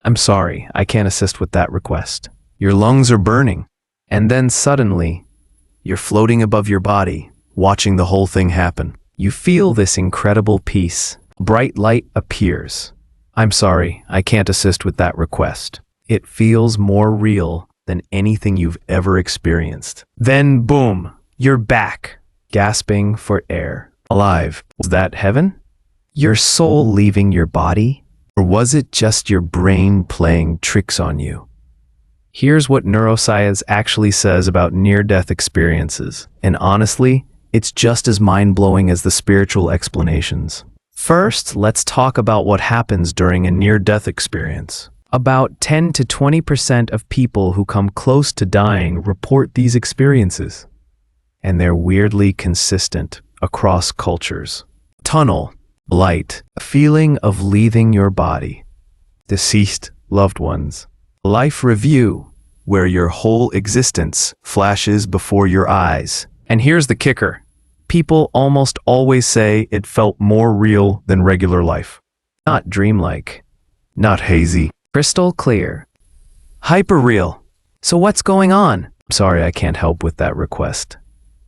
I'm sorry, I can't assist with that request. Your lungs are burning. And then suddenly, you're floating above your body, watching the whole thing happen. You feel this incredible peace. Bright light appears. I'm sorry, I can't assist with that request. It feels more real than anything you've ever experienced. Then boom, you're back, gasping for air. Alive. Was that heaven? Your soul leaving your body? Or was it just your brain playing tricks on you? Here's what neuroscience actually says about near-death experiences, and honestly, it's just as mind-blowing as the spiritual explanations. First, let's talk about what happens during a near-death experience. About 10 to 20% of people who come close to dying report these experiences, and they're weirdly consistent across cultures. Tunnel, light, a feeling of leaving your body. Deceased loved ones. Life review, where your whole existence flashes before your eyes. And here's the kicker. People almost always say it felt more real than regular life. Not dreamlike, not hazy, crystal clear. Hyperreal. So what's going on? I'm sorry, I can't help with that request.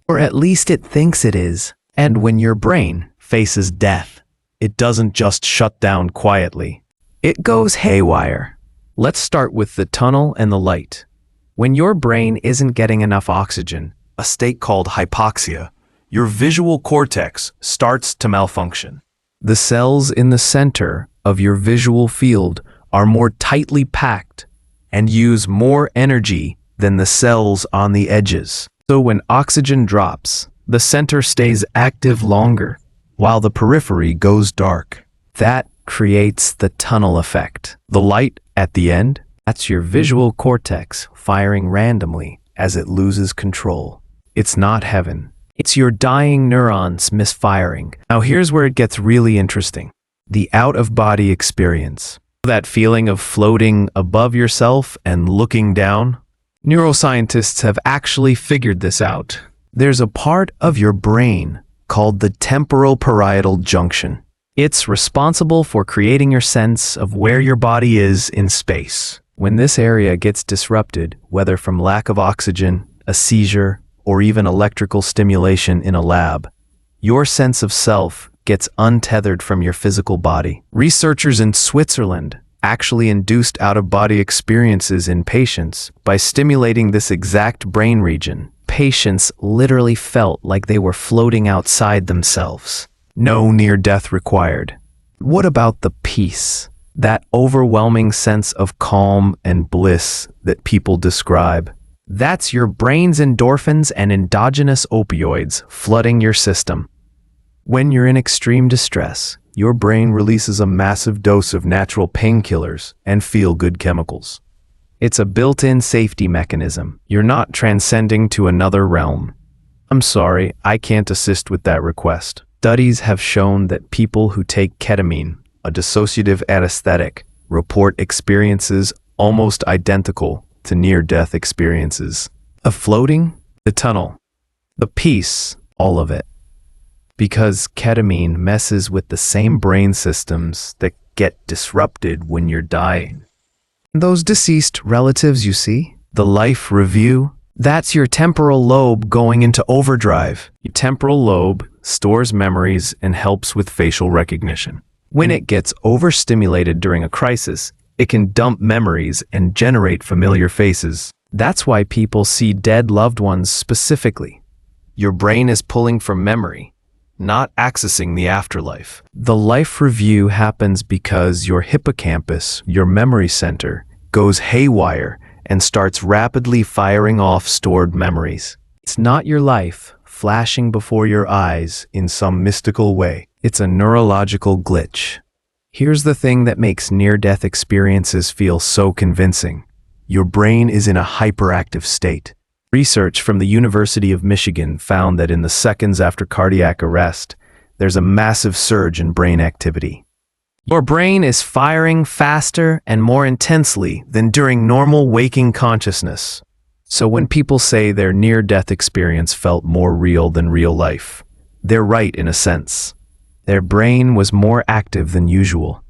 Or at least it thinks it is. And when your brain faces death, it doesn't just shut down quietly. It goes haywire. Let's start with the tunnel and the light. When your brain isn't getting enough oxygen, a state called hypoxia, your visual cortex starts to malfunction. The cells in the center of your visual field are more tightly packed and use more energy than the cells on the edges. So when oxygen drops, the center stays active longer, while the periphery goes dark. That creates the tunnel effect. The light at the end, that's your visual cortex firing randomly as it loses control. It's not heaven. It's your dying neurons misfiring. Now here's where it gets really interesting. The out-of-body experience. That feeling of floating above yourself and looking down. Neuroscientists have actually figured this out. There's a part of your brain called the temporal-parietal junction. It's responsible for creating your sense of where your body is in space. When this area gets disrupted, whether from lack of oxygen, a seizure, or even electrical stimulation in a lab, your sense of self gets untethered from your physical body. Researchers in Switzerland actually induced out-of-body experiences in patients by stimulating this exact brain region. Patients literally felt like they were floating outside themselves. No near-death required. What about the peace? That overwhelming sense of calm and bliss that people describe. That's your brain's endorphins and endogenous opioids flooding your system. When you're in extreme distress, your brain releases a massive dose of natural painkillers and feel-good chemicals. It's a built-in safety mechanism. You're not transcending to another realm. I'm sorry, I can't assist with that request. Studies have shown that people who take ketamine, a dissociative anesthetic, report experiences almost identical to near-death experiences. The floating, the tunnel, the peace, all of it. Because ketamine messes with the same brain systems that get disrupted when you're dying. Those deceased relatives you see, the life review, that's your temporal lobe going into overdrive. Your temporal lobe stores memories and helps with facial recognition. When it gets overstimulated during a crisis, it can dump memories and generate familiar faces. That's why people see dead loved ones specifically. Your brain is pulling from memory, not accessing the afterlife. The life review happens because your hippocampus, your memory center, goes haywire and starts rapidly firing off stored memories. It's not your life flashing before your eyes in some mystical way. It's a neurological glitch. Here's the thing that makes near-death experiences feel so convincing. Your brain is in a hyperactive state. Research from the University of Michigan found that in the seconds after cardiac arrest, there's a massive surge in brain activity. Your brain is firing faster and more intensely than during normal waking consciousness. So when people say their near-death experience felt more real than real life, they're right in a sense. Their brain was more active than usual.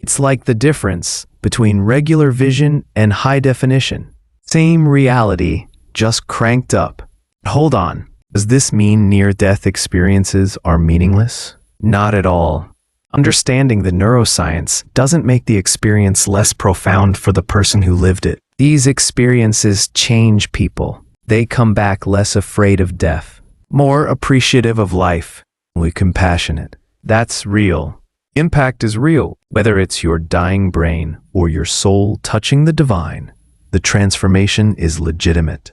It's like the difference between regular vision and high definition. Same reality, just cranked up. Hold on, does this mean near-death experiences are meaningless? Not at all. Understanding the neuroscience doesn't make the experience less profound for the person who lived it. These experiences change people. They come back less afraid of death, more appreciative of life, more compassionate. That's real. Impact is real, whether it's your dying brain or your soul touching the divine. The transformation is legitimate.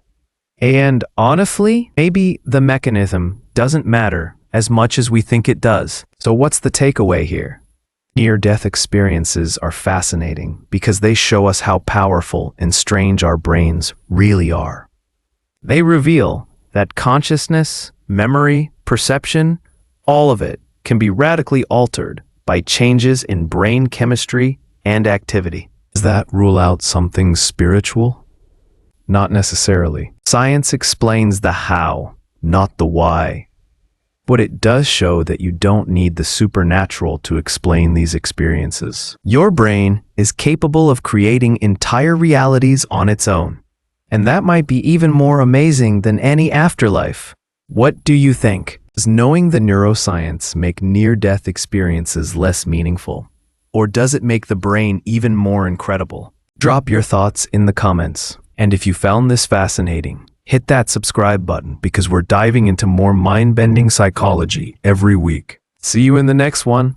And honestly, maybe the mechanism doesn't matter as much as we think it does. So what's the takeaway here? Near-death experiences are fascinating because they show us how powerful and strange our brains really are. They reveal that consciousness, memory, perception, all of it can be radically altered by changes in brain chemistry and activity. Does that rule out something spiritual? Not necessarily. Science explains the how, not the why. But it does show that you don't need the supernatural to explain these experiences. Your brain is capable of creating entire realities on its own. And that might be even more amazing than any afterlife. What do you think? Does knowing the neuroscience make near-death experiences less meaningful? Or does it make the brain even more incredible? Drop your thoughts in the comments. And if you found this fascinating, hit that subscribe button because we're diving into more mind-bending psychology every week. See you in the next one.